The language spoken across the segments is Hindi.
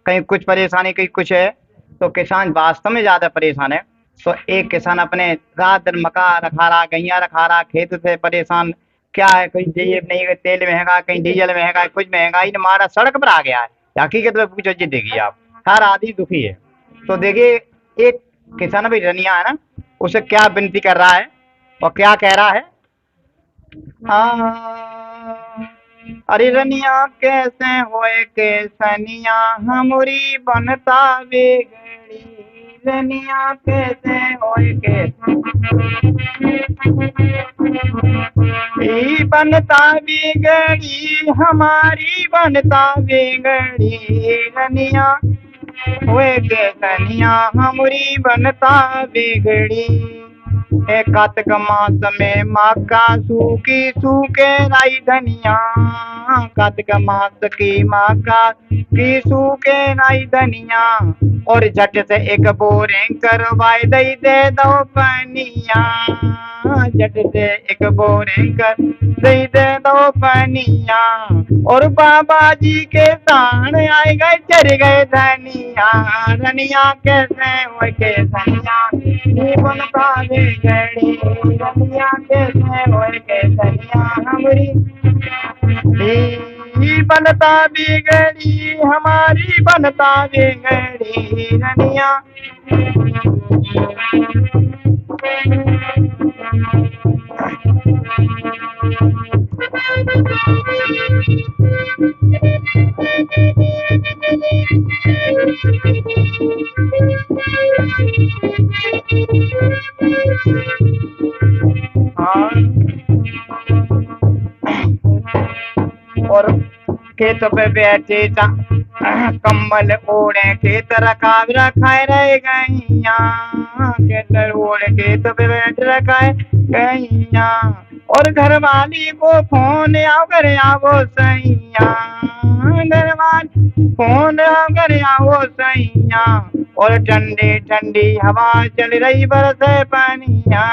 कहीं कुछ परेशानी, कहीं कुछ है। तो किसान वास्तव में ज़्यादा परेशान है। तो एक किसान अपने रात दिन मक्का रखा रहा, गैया रखा रहा, खेत से परेशान। क्या है, कहीं जेब नहीं है, तेल महंगा, कहीं डीजल महंगा, कुछ महंगाई ने मारा सड़क पर आ गया है। हकीकत में पूछो जी, देखिए आप, हर आदमी दुखी है। तो देखिए, एक किसान भाई रनिया है ना, उसे क्या विनती कर रहा है और क्या कह रहा है। हाँ, अरे रनिया कैसे होए के सनिया, हमारी बनता बिगड़ी। रनिया कैसे होए के ई बनता बिगड़ी, हमारी बनता बिगड़ी। रनिया होए के सनिया, हमारी बनता बिगड़ी। हे कार्तिक मास में मक्का सूखी सूखे राई धनिया। कार्तिक मास की मक्का की सूखे राई धनिया। और झट से एक बोरिंग करवाए दे दो पनिया। झट से एक बोरिंग कर दे दो पनिया। और बाबा जी के साण आए गए, चढ़ गए धनिया। रनिया कैसे हो के धनिया, बनता बिगड़ी। रनिया कैसे हो के धनिया, हमारी बनता बिगड़ी, हमारी बनता बिगड़ी। रनिया हाँ, और खेत पे बैठे कम्बल ओढ़े, खेत रखाए रह गैया। खेत ओढ़े खेत पे बैठ रखाए गैया। और घर वाली को फोन आओ कर आओ सैया। घर वाली फोन आओ कर आओ सैया। और ठंडी ठंडी हवा चल रही बरसे पानिया।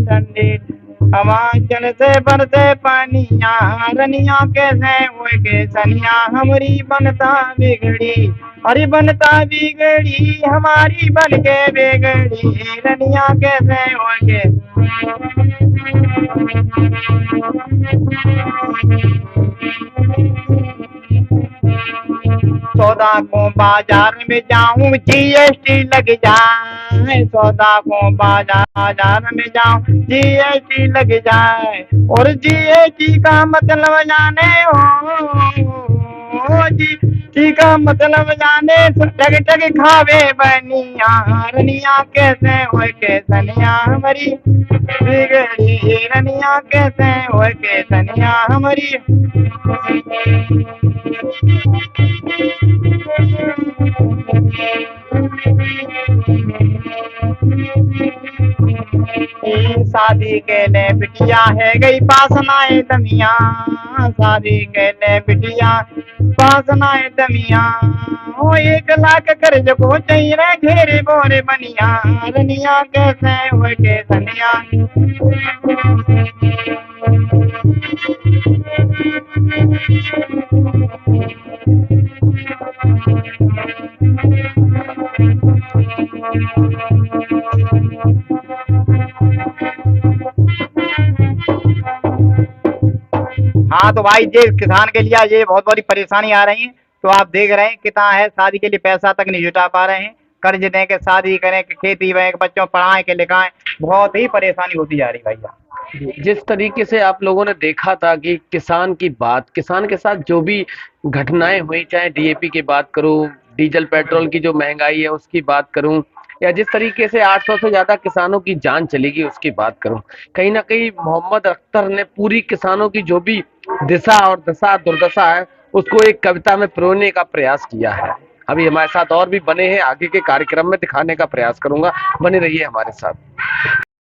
ठंडी हवा चल से बरसे पानिया। रनिया कैसे हुए के सनिया, हमारी बनता बिगड़ी। अरे बनता बिगड़ी, हमारी बन के बिगड़ी। रनिया कैसे हुए के सौदा को बाजार में जाऊं, जीएसटी लग जाए। सौदा को बाजार में जाऊं, जीएसटी लग जाए। और जीएसटी का मतलब जाने हो जी का मतलब जाने, टग टग खावे बनिया। रनिया कैसे हो के सनिया, हमारी बिगड़ी। रनिया कैसे हो के सनिया, हमारी शादी के लिए बिटिया है गई पासनाए दमिया। शादी के लिए बिटिया पासनाए दमिया। ओ 1 लाख कर्ज को चाहिए घेरे बोरे बनिया। रनिया कैसे हुए के सनिया, हाँ। तो भाई ये किसान के लिए ये बहुत बड़ी परेशानी आ रही है। तो आप देख रहे हैं कितना है, शादी के लिए पैसा तक नहीं जुटा पा रहे हैं। कर्ज दें के शादी करें कि खेती में बच्चों पढ़ाएं के लिखाएं, बहुत ही परेशानी होती जा रही भैया। जिस तरीके से आप लोगों ने देखा था कि किसान की बात, किसान के साथ जो भी घटनाएं हुई, चाहे डीएपी की बात करूं, डीजल पेट्रोल की जो महंगाई है उसकी बात करूं, या जिस तरीके से 800 से ज्यादा किसानों की जान चली गई उसकी बात करूं, कहीं ना कहीं मोहम्मद अख्तर ने पूरी किसानों की जो भी दिशा और दशा दुर्दशा है उसको एक कविता में पिरोने का प्रयास किया है। अभी हमारे साथ और भी बने हैं, आगे के कार्यक्रम में दिखाने का प्रयास करूंगा, बने रहिए हमारे साथ।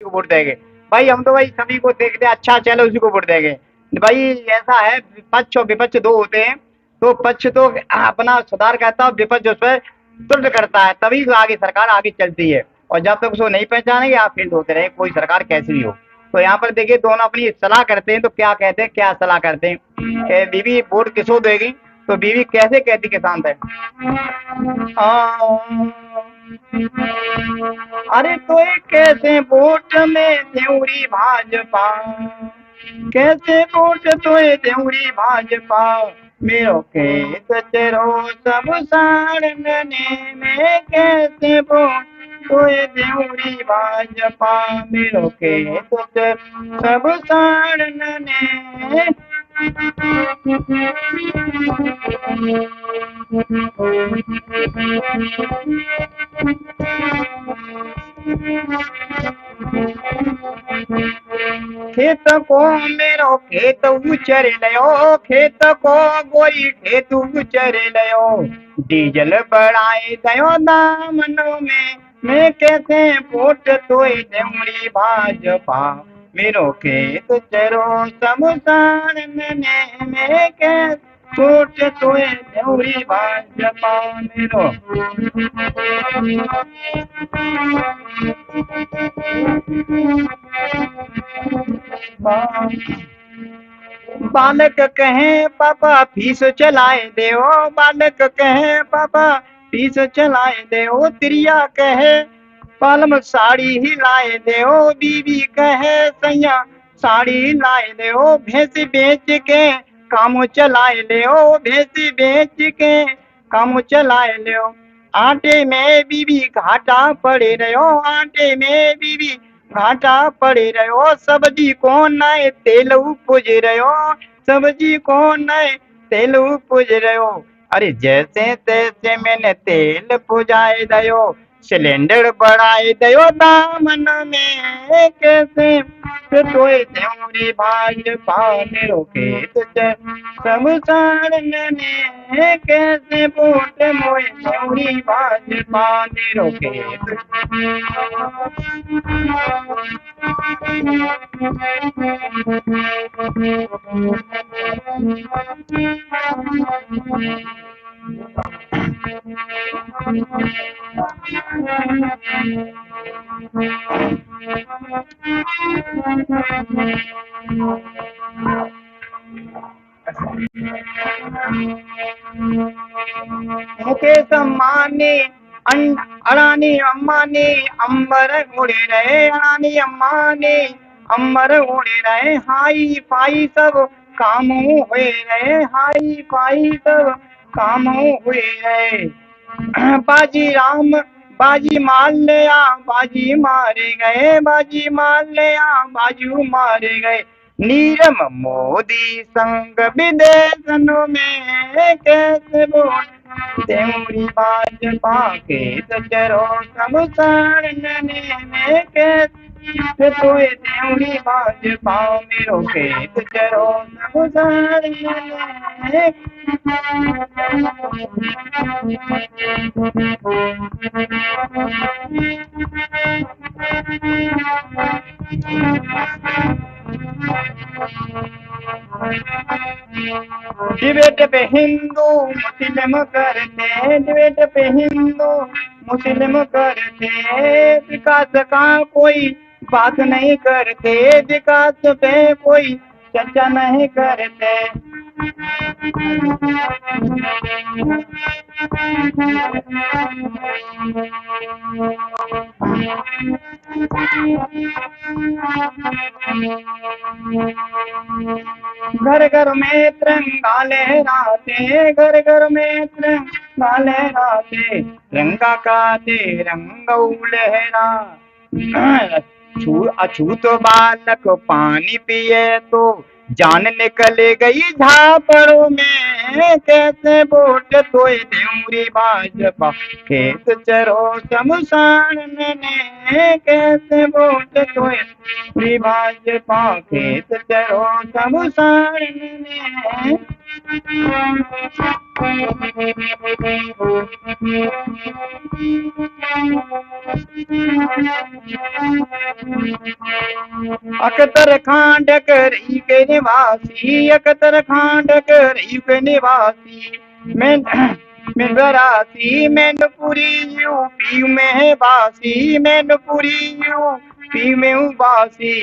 को वोट देंगे भाई, हम तो भाई सभी को देखते हैं, अच्छा चलो उसी को वोट देंगे भाई। ऐसा है, पक्ष और विपक्ष दो होते हैं। तो पक्ष तो अपना सुधार करता है, विपक्ष उस पर तुल्य करता है, तभी तो आगे सरकार आगे चलती है। और जब तक उसको नहीं पहचानेंगे आप फेल होते रहे, कोई सरकार कैसी भी हो। तो यहाँ पर देखिए, दोनों अपनी सलाह करते हैं। तो क्या कहते हैं, क्या सलाह करते हैं, बीबी वोट किसको देगी। तो बीवी कैसे कहती किसान से, अरे तो कैसे वोट में देउरी भाजपा, कैसे वोट तो देउरी भाजपा, मेरो खेत चरो सब साड़ने में, कैसे वोट तो देउरी भाजपा, मेरो खेत सब साड़ने। खेत को मेरो खेत उचर लयो, खेत को गोई खेत उचर लयो, डीजल बढ़ाए दयो दामनों में, मैं कैसे वोट तोय देउरी भाजपा, मेरो खेत चरो सब साड़ने में, मैं कैसे वोट तोय देउरी भाजपा, मेरो बालक कहे पापा फीस चलाए दे, बालक कहे पापा फीस चलाए दे, त्रिया कहे पालम साड़ी ही लाए दे, बीवी कहे सैया साड़ी लाए दे, भैंस बेच के काम चलाए ले, भैंस बेच के काम चलाए ले, आटे में बीवी घाटा पड़े रहो, आटे में बीवी घाटा पड़े रहो, सब्जी को नए तेल पूज रहो, सब्जी को नए तेल पूज रहो, अरे जैसे तैसे मैंने तेल पुजाए दयो, सिलेंडर बढ़ाए दयो दामन में, कैसे तोय देउरी भाजपा, मेरो खेत सब साड़ने में, कैसे वोट मोय देउरी भाजपा, मेरो खेत। मुकेश अंबानी अडानी अंबानी अंबर उड़े रहे, अडानी अंबानी अंबर उड़े रहे, हाई फाई सब काम हुए रहे, हाई फाई सब काम हुए रहे, बाजी राम बाजी मार लिया बाजी मारे गए, बाजी मार लिया बाजू मारे गए, नीरव मोदी संग विदेशनों में, कैसे वोट देउरी भाजपा, खेत चरो सब साड़ने में, कैसे तोय देउरी भाजपा, मेरो खेत चरो सब साड़ने में। डिबेट पे हिंदू मुस्लिम करते, डिबेट पे हिंदू मुस्लिम करते, विकास का कोई बात नहीं करते, विकास पे कोई चर्चा नहीं करते, घर घर में तिरंगा लहराते, घर घर में तिरंगा लहराते, तिरंगा का तिरंगा लहरा, अछूत बालक पानी पिए तो जान निकल गई झापड़ों में, कैसे वोट तोय देउरी भाजपा, खेत चरो शमशान में, कैसे वोट तोय देउरी भाजपा, खेत चरो शमशान में। अकतर खांड करी के निवासी, अकतर खांड करी के निवासी, मैं बरासी मैनपुरी यूपी में बासी, मैनपुरी यूपी में बासी,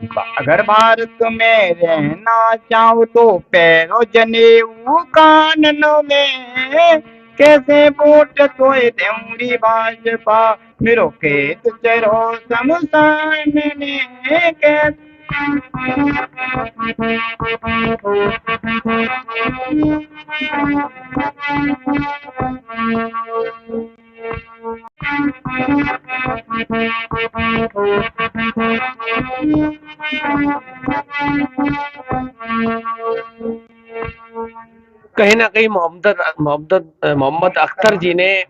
अगर भारत में रहना चाहूँ तो पैरों जनेऊ काननों में, कैसे वोट तो देऊरी भाजपा, मेरो खेत चरो शमशान में कैसे। कहीं ना कहीं मोहम्मद अख्तर जी ने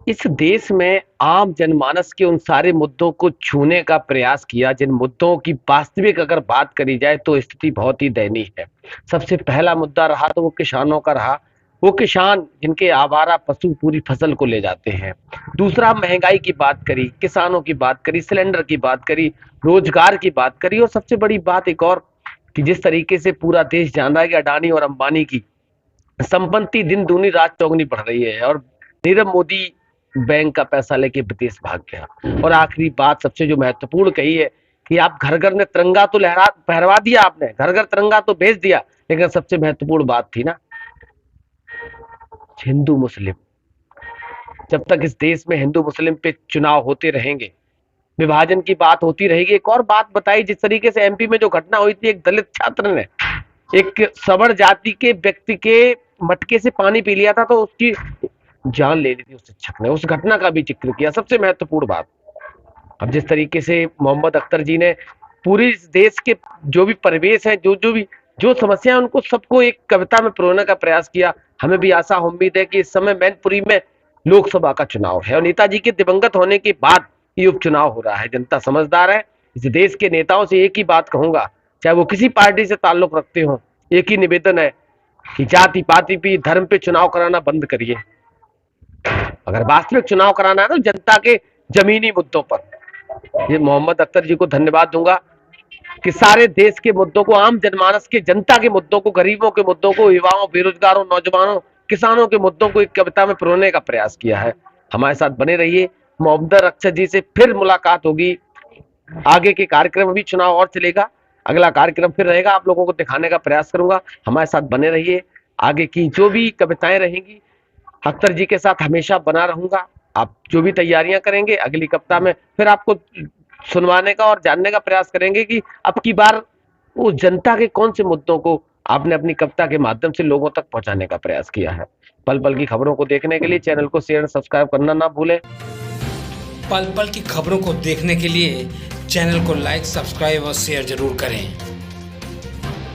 इस देश में आम जनमानस के उन सारे मुद्दों को छूने का प्रयास किया जिन मुद्दों की वास्तविक अगर बात करी जाए तो स्थिति बहुत ही दयनीय है। सबसे पहला मुद्दा रहा तो वो किसानों का रहा। वो किसान जिनके आवारा पशु पूरी फसल को ले जाते हैं। दूसरा, महंगाई की बात करी, किसानों की बात करी, सिलेंडर की बात करी, रोजगार की बात करी, और सबसे बड़ी बात एक और कि जिस तरीके से पूरा देश जान रहा है कि अडानी और अंबानी की संपत्ति दिन दूनी रात चौगुनी बढ़ रही है और नीरव मोदी बैंक का पैसा लेके विदेश भाग गया। और आखिरी बात सबसे जो महत्वपूर्ण कही है कि आप घर घर में तिरंगा तो लहरा पहरवा दिया, आपने घर घर तिरंगा तो भेज दिया, लेकिन सबसे महत्वपूर्ण बात थी ना हिंदू मुस्लिम। जब तक इस देश में हिंदू मुस्लिम पे चुनाव होते रहेंगे, विभाजन की बात होती रहेगी। एक और बात बताई, जिस तरीके से एमपी में जो घटना हुई थी, एक दलित छात्र ने एक सवर्ण जाति के व्यक्ति के मटके से पानी पी लिया था तो उसकी जान ले ली थी उस शिक्षक ने। उस घटना का भी जिक्र किया। सबसे महत्वपूर्ण बात, अब जिस तरीके से मोहम्मद अख्तर जी ने पूरी इस देश के जो भी परिवेश है, जो समस्या है, उनको सबको एक कविता में पिरोने का प्रयास किया। हमें भी आशा उम्मीद है कि इस समय मैनपुरी में लोकसभा का चुनाव है और नेताजी के दिवंगत होने के बाद ये उपचुनाव हो रहा है। जनता समझदार है। इस देश के नेताओं से एक ही बात कहूंगा, चाहे वो किसी पार्टी से ताल्लुक रखते हो, एक ही निवेदन है कि जाति पाति पे धर्म पे चुनाव कराना बंद करिए। अगर वास्तविक चुनाव कराना है तो जनता के जमीनी मुद्दों पर। ये मोहम्मद अख्तर जी को धन्यवाद दूंगा कि सारे देश के मुद्दों को, आम जनमानस के, जनता के मुद्दों को, गरीबों के मुद्दों को, युवाओं, बेरोजगारों, नौजवानों, किसानों के मुद्दों को एक कविता में पिरोने का प्रयास किया है। हमारे साथ बने रहिए। मोहम्मद अख्तर जी से फिर मुलाकात होगी। आगे के कार्यक्रम भी, चुनाव और चलेगा, अगला कार्यक्रम फिर रहेगा, आप लोगों को दिखाने का प्रयास करूंगा। हमारे साथ बने रहिए। आगे की जो भी कविताएं रहेंगी, अख्तर जी के साथ हमेशा बना रहूंगा। आप जो भी तैयारियां करेंगे, अगली कविता में फिर आपको सुनवाने का और जानने का प्रयास करेंगे कि अब की बार वो जनता के कौन से मुद्दों को आपने अपनी कविता के माध्यम से लोगों तक पहुंचाने का प्रयास किया है। पल पल की खबरों को देखने के लिए चैनल को शेयर और सब्सक्राइब करना ना भूलें। पल पल की खबरों को देखने के लिए चैनल को लाइक, सब्सक्राइब और शेयर जरूर करें।